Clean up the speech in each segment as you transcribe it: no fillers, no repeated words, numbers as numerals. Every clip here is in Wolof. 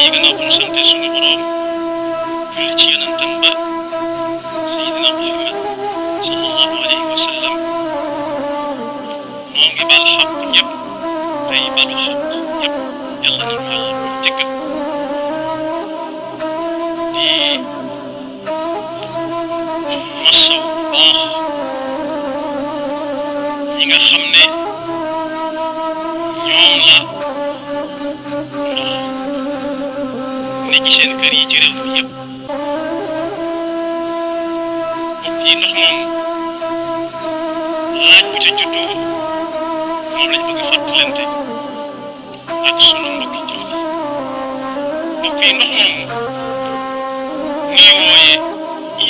yi gannaaw bu ñu sante sunu borom julli ci yonentam ba Seydina Muhammad sallallahu alayhi wa sallam moo ngi bal xaq ñëpp tey balu xaq ñëpp yàlla nañu yàlla jëggal di masaw baax ñi nga xam ne ñoom la ndox ne ci seen kër yi ci réew mi yëpp bokk yi ndox moom laaj bu ca juddoo moom lañ bëgg a fàttalante ak sunu mbokki jullit yi bokk yi ndox moom ñuy wooye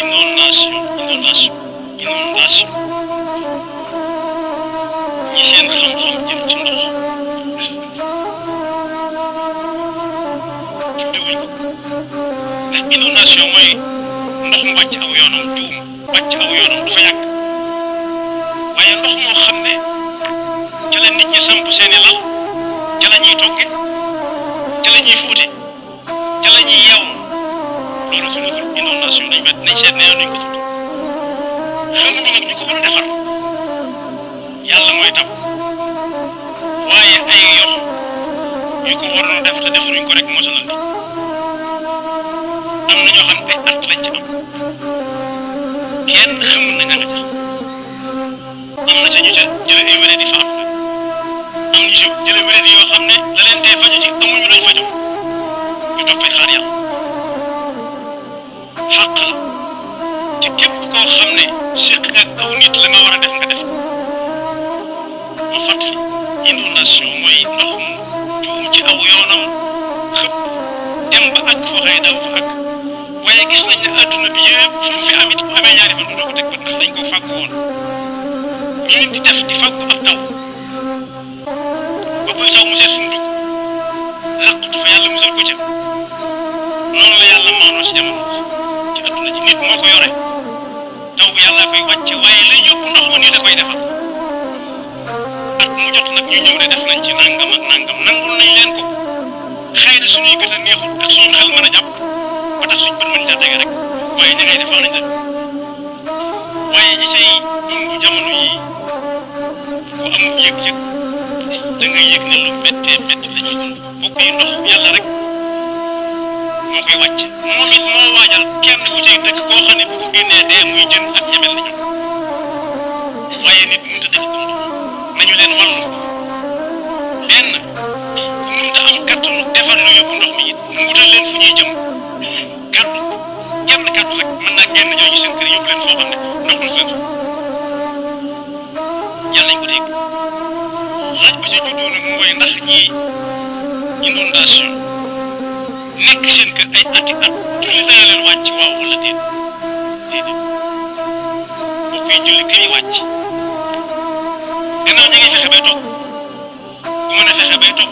inondation ñi seen xam-xam jëm ci ndox tuddewuñ ko ndax inondation mooy ndox mu wàcc aw yoonam juum wàcc aw yoonam du fa yàgg waaye ndox moo xam ne ca la nit ñi samp seeni lal ca la ñuy togge ca la ñuy fóote ca la ñuy yeewu loolu su dul inondation nañ seet nee nañ ko tudd xamuñu nag ñu ko war a defar yàlla mooy taw waaye ay yox yu ko waroon a def te defuñu ko rek moo sonal nit am na ñoo xam ay at lañ ci am kenn xamul na ña nga ca am na sa ñu ca jële ay wéré di faatu am ñu ci jële wéré di yoo xam ne la leen tee faju ci amuñu lañ faju ñu toog fay xaar yàlla xàq la ci képp koo xam ne séq ak aw nit la nga war a def nga def ma fàttali inondation mooy ndox mu juum ci aw yoonam xëpp dem ba àgg foo xëy daw fa àgg waaye gis nañ ne adduna bi yëpp fu mu fi amit bu amee ñaari fan doo ko teg ba ndax dañ koo fàggu woon ñu nit di def di fàggu ab taw ba buy taw mu seet suñu dugg laqatu fa yàlla musal ko ca noonu la yàlla maanoo ci jamono ci adduna ji nit moo ko yore taw bi yàlla koy wàcce waaye la yóbbu ndox ma nit a koy defar at mu jot nag ñu ñëw ne def nañ ci nangam ak nangam nangul nañ leen ko xëy na suñuy gët a neexut ak suñu xel mën a jàpp ba tax suñ bët mën caa tege rek waaye ña ngay defar nañ dëgg waaye ñi say dund jamono yii ku amul yëg-yëg da ngay yëg ne lu méttee métti la ñuy dund bokk yi ndox yàlla rek moo koy wàcc moom it moo waajal kenn ku cay dëkk koo xam ne bu ko génnee dee muy jën ak ñemel la ñu waaye nit mënut a def ko ndox nañu leen wàllu benn ku mënut a am kattanu defar lu yóbbu ndox mi it mu wutal leen fu ñuy jëm kaddu genn kaddu rek mën naa génn ñoo ci seen kër yóbbu leen foo xam ne ndox du leen fa yàlla nañ ko dégg laaj ba ci juddoo nag mooy ndax ñii inondation nekk seen kër ay ati at julli dana leen wàcc waaw wala déet déedéet boo koy julli ka muy wàcc gannaaw ñi ngay fexe bay toog bu mën a fexe bay toog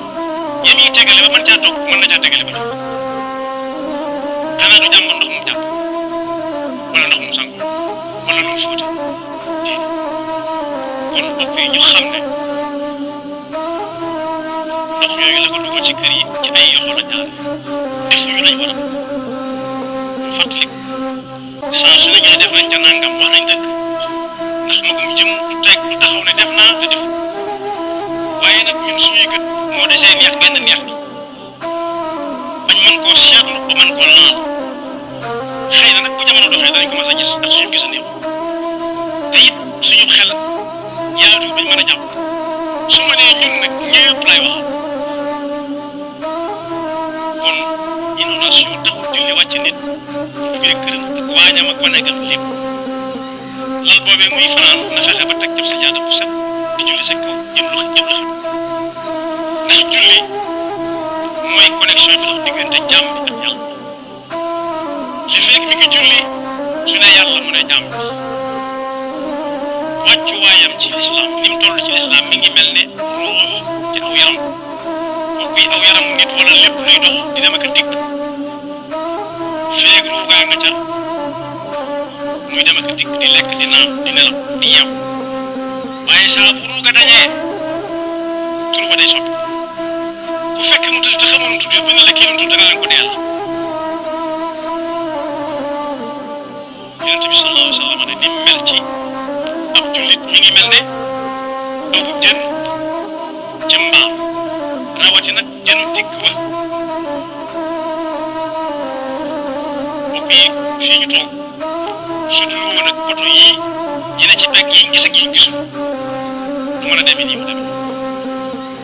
yéen ñuy tegale ba mën caa toog mën na caa tegale ba jóg xanaa du jàmba ndox mu jàpp wala ndox mu sangu wala lu mu fóote déedéet kon bokk yi ñu xam ne ndox yooyu la ko dugal ci kër yi ci ay yoxo la jaar defuñu lañ war a mu fàttali saa su ne ñu ne def nañ ca nangam wax nañ dëgg ndax magum jëm du teg du taxaw ne def naa te def waaye nag ñun suñuy gët moo desee neex genn neex bi bañ mën koo seetlu ba mën koo laal xëy na nag bu jamono doxee danañ ko mas a gis ndax suñu gis a neexu te it suñu xel yaatu bañ mën a jàpp su ma nee ñun nag ñëpp lay wax kon inondation taxul julli wàcc nit bu duggee këram ak waañam ak wanegam lépp lal boobee muy fanaan na fexe ba teg jëm sa jaada bu set di julli sa kaw jëm lu xam ndax julli mooy connexion bi dox diggante jàmm bi ak yàlla li fekk mi ngi julli su ne yàlla mu ne jàmm bi wàccuwaayam ci lislaam ni mu toll ci lislaam mi ngi mel ne ruux ci aw yaram bokk yi aw yaramu nit wala lépp luy dox di dem ak a dikk feeg ruugaa nga ca muy dem ak a dikk di lekk di naan di nelaw di yeew waaye saa bu ruuga dañee tur ba day soppi ku fekk mu tudd te xamoon tudd bu ne la kii nu tudd da nga leen ko dee fii ñu toog su dul woon ak oto yii yi ne ci pegg yi ñu gis ak yi ñu gisul du mën a demee nii mu demee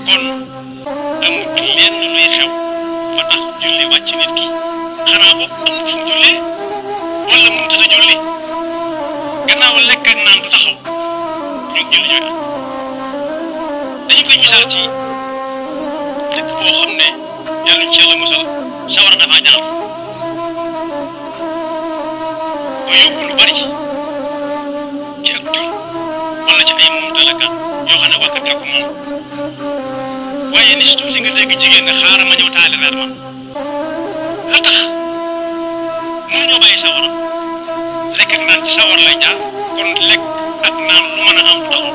kon amut lenn luy xew ba tax julli wàcc nit ki xanaa boog amut fu mu jullee wala mënut a julli gannaaw lekk ak naan du taxaw ñu julli ñooy am dañu koy misaal ci dëkk boo xam ne yàlla ñu ci yàlla musal sawara dafa jaar ba yóbbu lu bari ci ak jur wala ci ay mumtalakat yoo xam ne waa kër ga ko moom waaye ni si tuuti nga dégg jigéen ne xaaral ma ñëw taali reer man la tax mënuñoo bàyyi sawara lekk ak naan ci sawar lay jaar kon lekk ak naan lu mën a am taxul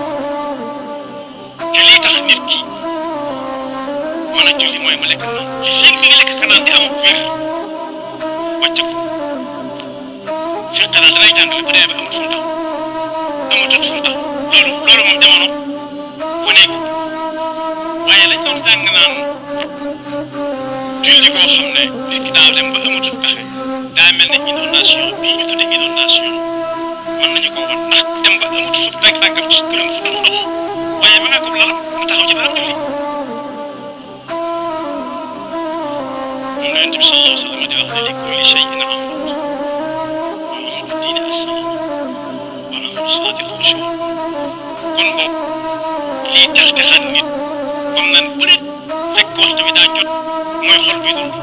te lii tax nit ki mën a julli mooy mu lekk ak naan ci fekk mi ngi lekk ak naan di am wér wàcc ko fekk daal danay jàngale bu dee ba amut fu mu taxaw amutut fu mu taxaw loolu moom jamono wanee ko waaye lañ doon jàng naan julli koo xam ne nit ki daa dem ba amutut pexe daa mel ne inondation bii ñu tuddee inondation mën nañu ko wan ndax dem ba amut fu rek tànkam ci këram fu dul ndox waaye ma nga ko lalam mu taxaw ci barab julli moom la Yonent bi sallallahu alayhi wa sallam di wax ne li kulli shay'in amrun wa amru diini as-salaam wa amru salaati al-xushuuc kon boog lii tax te xam nit comme nan bëreet fekk waxtu bi daa jot mooy xol buy dund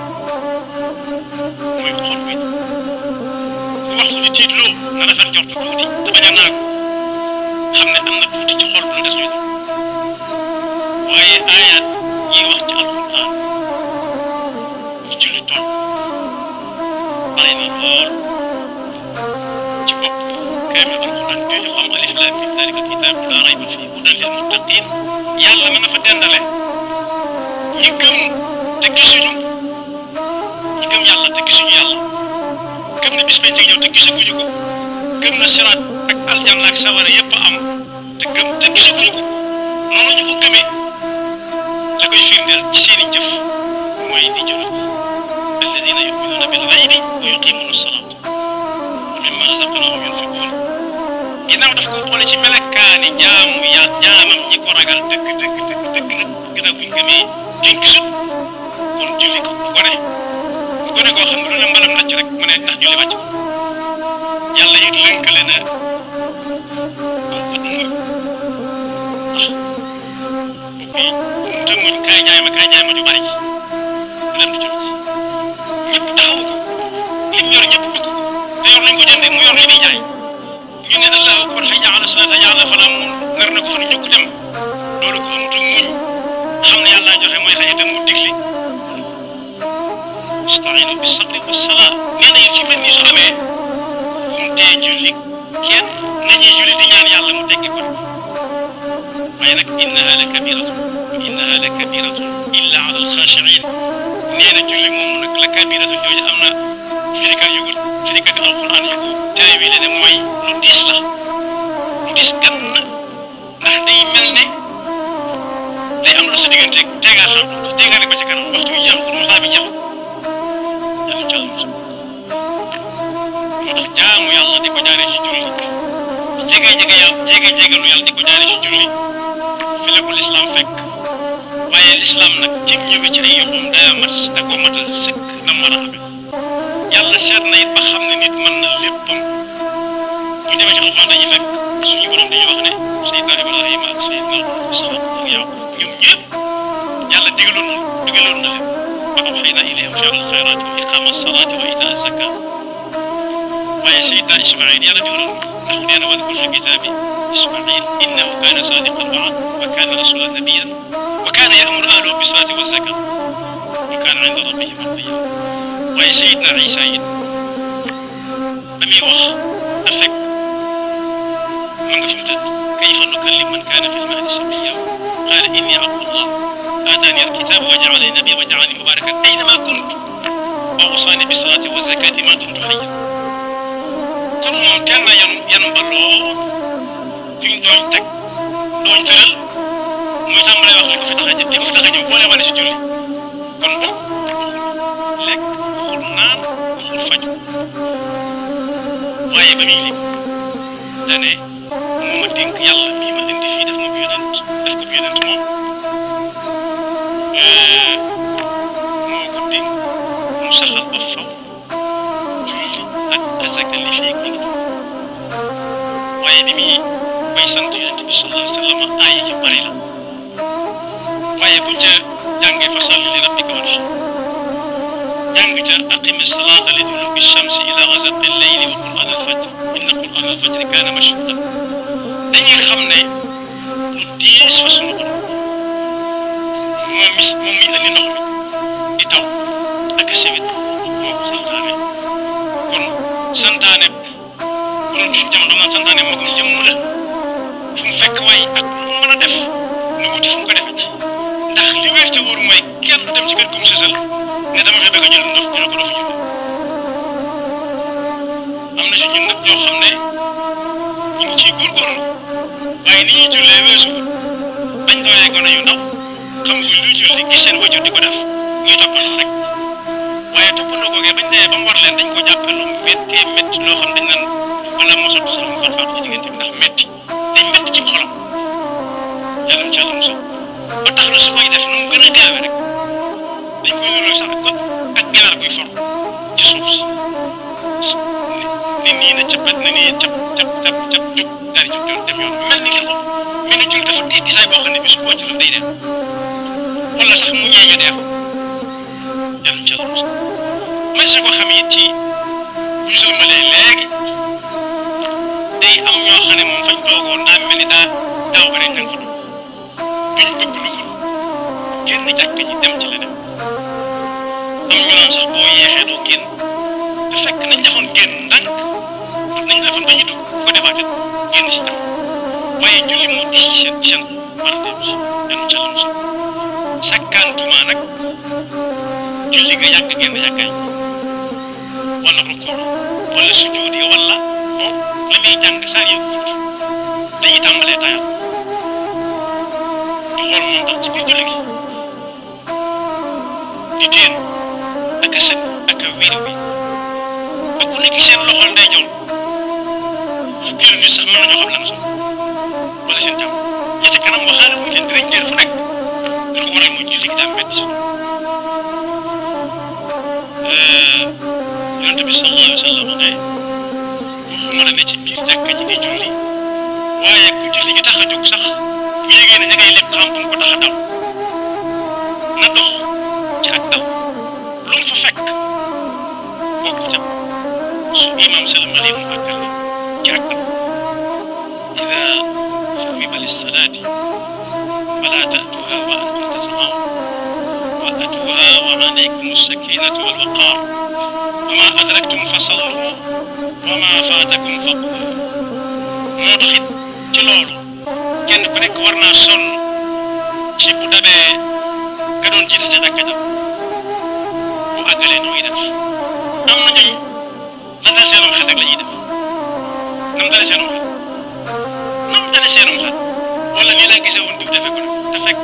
mooy xol buy dund ku waxtu di tiitloo na rafet jortu tuuti te bañ a naagu xam ne am na tuuti ci xol bu lu des ñuy dund waaye aayaat yi wax ci alquran ci julli toll bari na lool ci bopp kaamil alquran bi ñu xam alif laam miim zaalika al-kitaabu laa rayba fiihi hudan lil muttaqiin yàlla mën na fa dendale ñi gëm te gisuñu ñi gëm yàlla te gisuñu yàlla gëm ne bis bay ñëw te gisaguñu ko gëm na siraat ak aljanna ak sawara yëpp am te gisaguñu ko noonu ñu ko gëmee la koy firndeel ci seen i jëf mooy di julli alladina yuminuuna bil ghaybi wa yuqimuuna salaata wa mimma razaqnaahum yunfiquun ginnaaw daf ko boole ci melakaani jaamam ñi ko ragal dëgg nag ginnaaw buñ gëmee duñ gisut kon julli ko bu gone koo xam ne lu ne mbalam nacc rek mu ne ndax julli wàcc yàlla it lënkale na ko ak muñ ndax mbokk yi te muñ kaay jaay ma ju bari du dem di julli ñëpp taxawu ko lim yor ñëpp bëgg ko te yor nañ ko jënde mu yor li muy jaay ñu ne allahu akbar hayya ala salaat hayya ala falaa mu nar na ko fa ñukk dem loolu ko amutu muñ xam ne yàlla joxe mooy xëy te mu digle ista'iinu bis sabri was salaa nee na ci mel ni su amee bu mu tee julli kenn nañuy julli di ñaan yàlla mu teggi ko waaye nag innaha la kabiratun wa innaha la kabiratun illa ala alxaashiin nee na julli moomu nag la kabiratun jooju am na firikati alquran yu ko taawile ne mooy lu diis la lu diis gan ndax day mel ne day am lu sa digganteeg teegaa xam teegaa rek ba ca kanam waxtu bi jeexul mu xaar bi jeexul yàlla ci àll musa moo tax jaamu yàlla di ko jaaree ci julli jege-jegalu yàlla di ko jaaree ci julli fi la ko lislaam fekk waaye lislaam nag ci ñëwee ci ay yoxoom da koo matal sëkk na mën a amee yàlla seet na it ba xam ne nit mën na léppam bu demee ci alxuraan dañuy fekk suñu borom dañuy wax ne Seydina Ibrahima ak Seydina Isxaaq ak Yaaqub ñoom ñëpp yàlla digaloon na leen wa awxaynaa ilayhim fi'lal xayraati wa iqaama salaati wa itaa zakaat waaye Seydina Ismaïl yàlla digaloon ndax nee na wadkur fi kitaabi Ismaïl innahu kaana saadiqal wa'd wa kaana rasuulan nabiyyan wa kaana ya'muru ahlahu bis salaati wa zakaat wa kaana 'inda rabbihi mardiyyan waaye Seydina Isa it ba muy wax da fekk ma nga fi mu tëdd kayfa nukallimu man kaana fil mahdi sabiyyan qaala inni abdullah aataani alkitaaba wa ja'alani nabiyyan wa ja'alani mubaarakan aynamaa kuntu wa awsaani bis salaati wa zakaati maa dumtu hayyan kon moom teel na yan ba lool fuñ dooñ teg dooñ tëral muy tàmbalee wax li ko fi tax a ñëw boole wala si julli kon boog waxul lekk waxul naan waxul faju waaye ba muy lim dane moo ma dénk yàlla mii ma indi fii def ma bu yonent def ko bu yonent moom moo ko dénk mu saxal ba faw julli ak azaka li fii mi ngi waaye bi muy koy sant yonent bi sallallahu alayhi wa sallam aaya yu bari la waaye buñ ca jàngee fa salli li rabbika wanhar jàng ca aqimi salaata li duluki shamsi ila ghasaqi llayli wa qur'an al-fajr inna qur'an al-fajri kaana mashhuuda dañuy xam ne lu diis fa sunu borom moom mi indi ndox mi di taw ak sewit moo ko santaane kon santaane bu doon suñu jamono naan santaane magum jëmm la fu mu fekk waay ak lu mu mën a def nu wuti fu mu ko defee ndax li wér te wóor mooy kenn du dem ci kër gum sësal ne dama fay bëgg a jël ndox ñu ne ko doo fi jël am na si ñun nag ñoo xam ne ñu ngi ciy góorgóorlu waaye ni ñuy jullee weesuwul bañ doonee gone yu ndaw xam nga luy julli gis seen wajur di ko def ñuy toppandoo rek waaye toppandoo googee bañ demee ba mu war leen dañ ko jàppee lu méttee métti loo xam dañ naan wala mu sotti sax mu farfaatu ci diggante bi ndax métti day métti ci xolam yàlla mu ci yàlla musal ba tax na su koy def nu mu gën a gaawee rek dañ koy niróo sax ak ginaar guy for ci suuf si ne nii na cappat na nii cap jug daal di jug dem yoon mel ni li ko mel ni jul dafa diis diisaay boo xam ne bi su ko wàcc day dem wala sax mu ñeeño dee ko yàlla mu ci yàlla musal man si ko xam it ci buñ sëlmalee léegi day am ñoo xam ne moom fañ toogoon daa mel ni daaw ba rek dañ fa duñ bëgg lu dul génn jàkk ji dem ci leneen am ñu naan sax boo yeexee doo génn te fekk nañ defoon génn ndànk nañ defoon ba ñu dugg ku ko defaatee génn si jàkk waaye julli moo diis ci seen war a dem si yàlla ca la musal sàkkaantuma nag julli nga yàgg génn jàkkaay wala rukkoo wala sujjóot yi wala moom la muy jàng saa yu gudd dañuy tàmbalee tayal di xool moom tax ci biir julli gi di teen ak a sëñ ak a wér wi ba ku nekk seen loxol nday jox fukki nit sax mën nañoo xam lan sax wala seen jàmm ña ca kanam waxaale wuñ leen dinañ leen fu nekk li ko waral mooy julli gi daa métti si yonent bi sallallahu alayhi wa sallam ne waxuma la ne ci biir jàkka ji di julli waaye ku julli gi tax a jóg sax bu yégee ne ña ngay lépp xam bu mu ko tax a daw na dox ci ak daw lu mu fa fekk bokk ca su imam salmalee mu àggale ci ak daw ida fuwiba lissalaati fala ta'tuha wa antum tasma'un wa atuha wa alaykum as-sakinatu wal waqar wa ma adraktum fa sallu wa ma faatakum faqdu moo taxit ci loolu kenn ku nekk war naa sonn ci bu dabee ka doon jiite sa jàkka ja bu àggalee noo ngi def am na ñooñ la dal seenum xel rek la ñuy def nam dale seenum xel wala nii laa gisee woon diw defee ko nag te fekk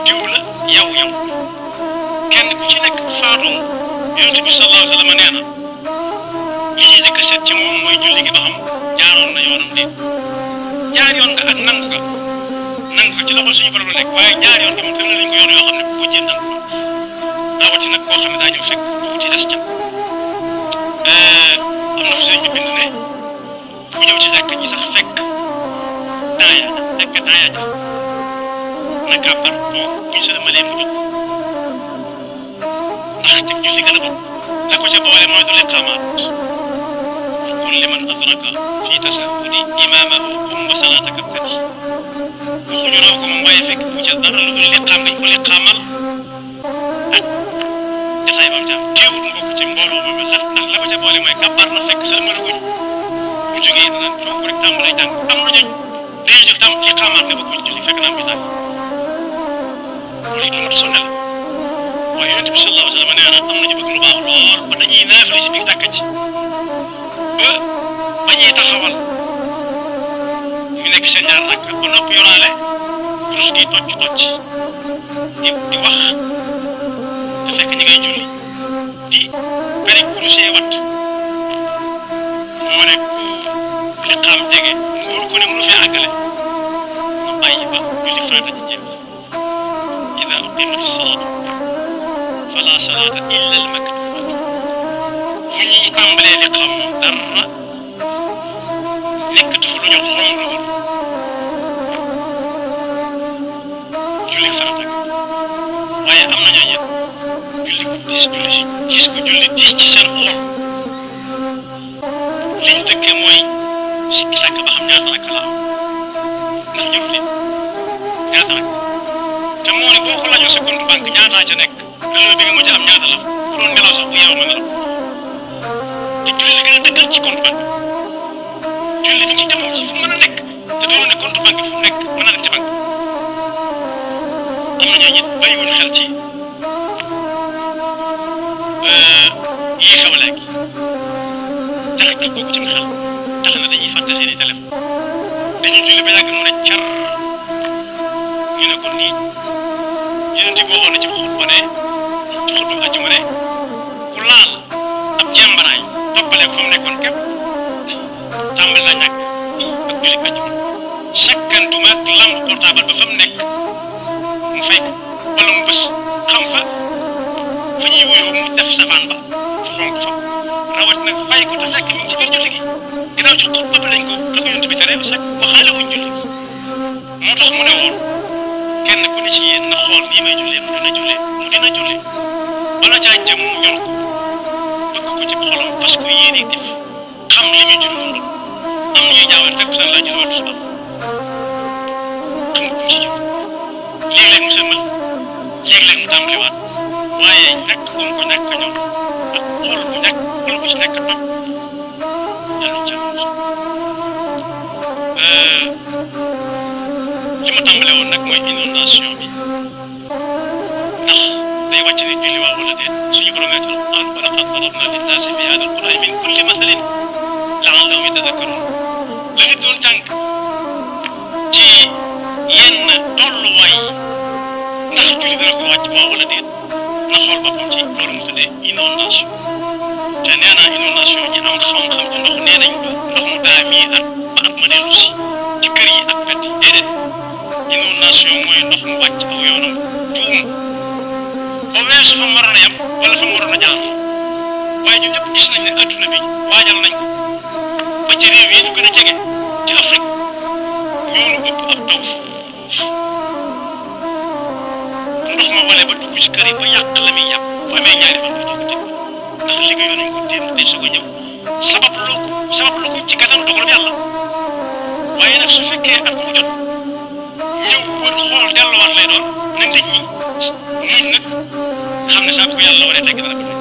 diw la yow kenn ku ci nekk faatoo yonent bi sallallahu alayhi wa sallam nee na li ñuy jëkk a seet ci moom mooy julli gi ba xam jaaroon na yoonam déet jaar yoon nga ak nangu ga ci loxol suñu borom la nekk waaye jaar yoon gi moom tëral nañ ko yoon yoo xam ne bu ko jéem nangu rawati nag koo xam ne daa ñëw fekk tuuti des ca am na fu sëñ bi bind ne ku ñëw ci jàkk ji sax fekk daaya ja na kàbbar toog buñ sëlmalee mu jóg ndax ci julli gën a bokk la ko ca boole mooy du liqaamaat qul liman adraka fi tasahudi imamahu qum wa salataka fati waxuñu raw ko moom waaye fekk bu ca dara lu dul liqaam dañ ko liqaamal ak jataay bam ca am teewut mu bokk ci mbooloo moom ndax la ko ca boole mooy kàbbar na fekk sëlmalaguñ bu jógee danaan coow rek tàmbalay jàng am na ñooñ dañuy jóg tam liqaamaat ne bokkuñ julli fekk naa am bitaay loolu it lu mat a sonne la waaye yonent bi sallallahu alayhi wa sallam nee na am nañu bëgg lu baax lool ba dañuy naafile si biir jàkka ji ba ñuy taxawal ñu nekk seen ñaar rakk ba noppi yoraale kurus gi tocc di wax te fekk ñi ngay julli di bari kurusee wat li xam jege mu wóor ko ne mënu fee àggale ma bàyyi ba julli farata ji jeex ida uqimati salaatu fala salaata illa al maktubat bu ñuy tàmbalee li xam moom dara nekkatu fu lu ñu xom lu dul julli farata waaye am na ñooñu julli gu diis julli si gis ko julli diis ci seen xol liñ dëkkee mooy sikki sàkk ba xam ñaata rakk la ndax julli ñaata rakk te moo ne boo ko laajoon sa compte banque ñaataa ca nekk delloo bi nga mujj am ñaata la bu doon nelaw sax bu yeewoo ma nelaw te julli li gën a dëggal ci compte banque julli ni ci jamono ci fu mën a nekk te doon ne compte banque fu mu nekk mën a dem ci banque am na ñoo ñit bàyyiwuñu xel ci yii xew léegi jax kooku ci xel tax na dañuy fàtte seeni téléphone dañuy julli ba yàgg mu ne car ñu ne ko nii yeneen ti boo xoon ne ci xutba ne ci xutba ajjuma ne ku laal ab jembanaay toppale ko fa mu nekkoon képp tàmbali na ñàkk ak julli ajjuma sakkantuma ak lamb portable ba fa mu nekk mu fay ko wala mu bës xam fa ñuy wuyoo mu def safaan ba fa xonk fa rawat nag fay ko te fekk ñu ci biir julli gi ginnaaw ci xutba bi lañ ko la ko yonent bi tere sax waxaale wuñ julli gi moo tax mu ne woon kenn ku ne ci yéen na xool nii may jullee mu dina jullee bala caa jëm mu ñor ko bëgg ko ci xolam fas ko yéene def xam li muy julli woon am ñuy jaawal teg seen laa julli wala suba xam nga ku ci julli léeg-léeg mu sëmmal léeg-léeg mu tàmbaliwaat waaye ñàkk gum ko ñàkk a ñor ak xool bu ñàkk xool bu ci nekk a topp yàlla ci li ma tàmbale woon nag mooy inondation bi ndax day wàcc ne julli waa wala déet suñu borom nee alquran wa laqad darabna linnaasi fi hada alquran min kulli mathalin laallahum yatadakkarun la nit doon jàng ci yenn tolluwaay ndax julli dana ko wàcc waa wala déet na xool boppam ci loolu mu tuddee inondation te nee naa inondation ñi am xam-xam ci ndox nee nañ du ndox mu daa mii at ba at ma dellu si ci kër yi ak bett yi déedéet inondation mooy ndox mu wàcc aw yoonam juum ba weesu fa mu waroon a yem wala fa mu waroon a jaar waaye ñun ñëpp gis nañ ne adduna bi waajal nañ ko ba ci réew yi ñu gën a jege ci Afrique ñoo nu ëpp ab taw foofu ndox ma wale ba dugg ci kër yi ba yàq la muy yàq bu amee ñaari fan du ko teg ndax liggéeyoon nañ ko démb tey soog a ñëw sabab lu ko ci kattanu dogalam yàlla waaye nag su fekkee at mu jot ñëw wër xool delluwaat lay doon na nit ñi muñ nag xam ne saa ko yàlla waree tegg dara ko teg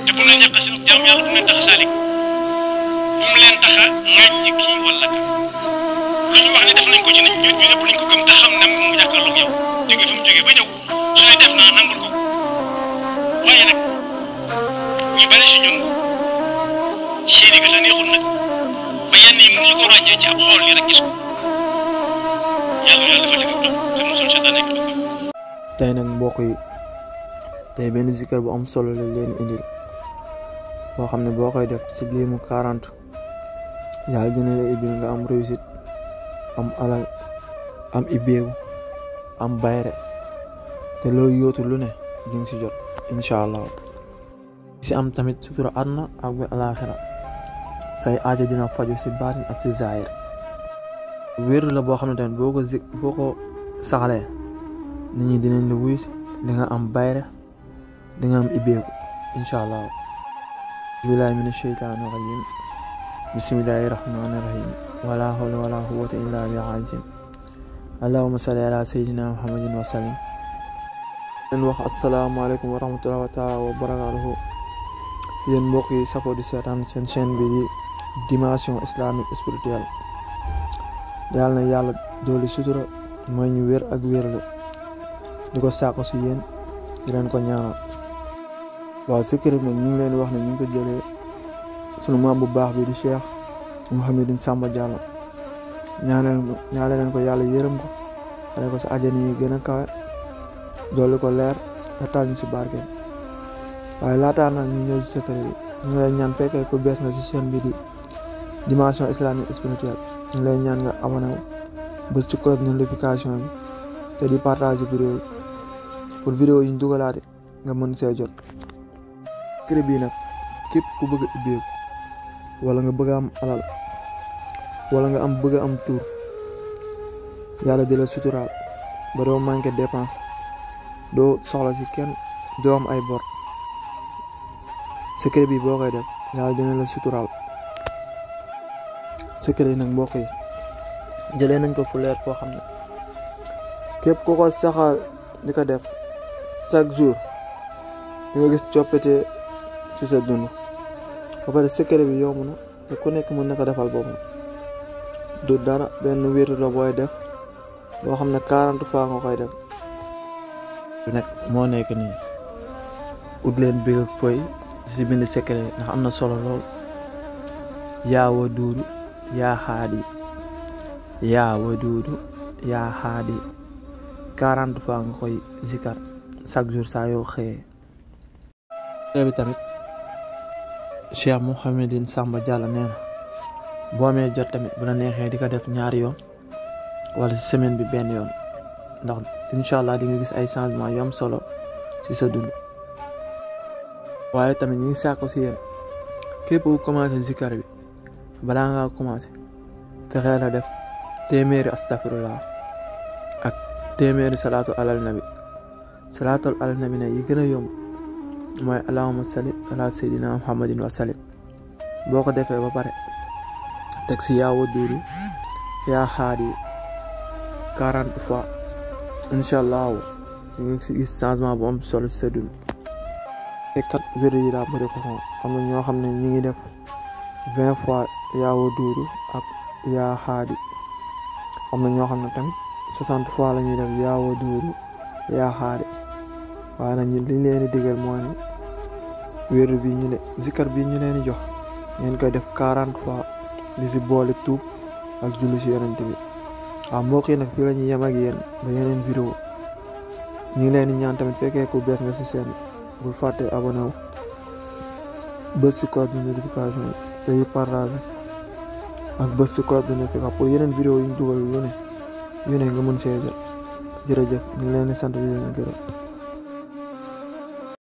te bu mu leen yàq seen jaam yàlla bu mu leen tax a saalik bu mu leen tax a ŋàññi kii wala ka lu ñu wax ne def nañ ko ci nañ ñu ñëpp nañ ko gëm te xam ne mu jàkkaarloog yow jóge fi mu jógee ba ñëw su ne def naa nangul ko waaye nag ñu bari si ñun seeni gët a neexul nag ba yenn yi mënuñu ko ràññee ci ab xool yi rek gis ko yàlla dafa dëgg topp te mosul seetaan nekk dugg. tey nag mbokk yi tey benn zikar bu am solo la leen indil boo xam ne boo koy def ci limu 40 yàlla dina la ibil nga am réussite am alal am ibbeeku am bayre te loo yóotu lu ne di nga si jot incha allah si am tamit sutura àdduna ak bu alaaxira say aajo dina faju si baatin ak si zaahir wér la boo xam ne tamit boo ko saxalee nit ñi dinañ la wuyu si di nga am bayre di nga am ibbeeku incha allah billahi min asheytaani rajim bismillahi rahmani rahim wala hawla wala quwwata illa billahi azim allahumma salli ala sayyidina muhammadin wa sallim leen wax asalaamaaleykum wa rahmatullahi wa taala wa barakatuhu yéen mbokk yi safoo di seetaan seen chaîne bi di dimension islamique spirituelle yàlla na yàlla dooli sutura mooy ñu wér ak wérle di ko sàkku si yéen di leen ko ñaanal waaw sikri nag ñu ngi leen wax ne ñu ngi ko jëlee sunu maam bu baax bi di Cheikh Mouhamadine Samba Diallo ñaanal leen ko yàlla yërëm ko xale ko si àjjana yi gën a kawe dolli ko leer te taal ñu si barkeem waaye laataa nag ñu ñëw si secret bi ñu lay ñaan fekkee ku bees nga si chaîne bi di dimension islamique spirituelle ñu lay ñaan nga abonné wu bës ci cloche notification bi te di partager vidéo yi pour vidéo yi ñu dugalaate nga mën see jot. secret bii nag képp ku bëgg a ubbeeku wala nga bëgg a am alal wala nga bëgg a am tur yàlla di la suturaal ba doo manqué dépense doo soxla ci kenn doo am ay bor secret bi boo koy def yàlla dina la suturaal. secret yi nag mbokk yi jëlee nañ ko fu leer foo xam ne képp ku ko saxal di ko def chaque jour di nga gis coppite ci sa dund ba pare secret bi yomb na te ku nekk mën na ko defal boppam du dara benn wéeru la booy def boo xam ne 40 fois nga koy def. bi nag moo nekk nii ut leen bi ak fooy ci bind secret ndax am na solo lool. yaa waduudu yaa xaadi yaa waduudu yaa xaadi 40 fois nga koy zikar chaque jour saa yoo xëyee. bi tamit Cheikh Mouhamadine Samba Diallo nee na boo amee jot tamit bu la neexee di ko def ñaari yoon wala ci semaine bi benn yoon ndax incha allah di nga gis ay changement yu am solo ci sa dund. waaye tamit ñi ngi sàkku ci yéen képp ku commencé zikar bi balaa ngaa commencé fexee la def téeméeri astafirullah ak téeméeri salaatu alal nabi. salaatu alal nabi nag yi gën a yomb mooy allahumma salli ala sayyidina muhammadin wa sallim. boo ko defee ba pare teg si yaa waduudu yaa xaadi 40 fois incha allah di nga si gis changement bu am solo si sa dund. te kat wér yi daa bëri façon am na ñoo xam ne ñu ngi def 20 fois yaa waduudu ak yaa xaadi am na ñoo xam ne tamit 60 fois la ñuy def yaa waduudu yaa xaadi. waaye nag liñ leen di digal mooy ne wéeru bi ñu ne zikar bi ñu leen di jox ngeen koy def 40 fois di si boole tuub ak julli si yonent bi. waaw mbokk yi nag fii la ñuy yem ak yéen ba yeneen vidéo ñu ngi leen di ñaan tamit fekkee ku bees nga si seen bul fàtte abonné wu bës si cloche de notification yi te yi partage ak bës si cloche de notification pour yeneen vidéo yi ñu dugal lu ne nga mën see jot. jërëjëf ñu ngi leen di sant di leen gërëm.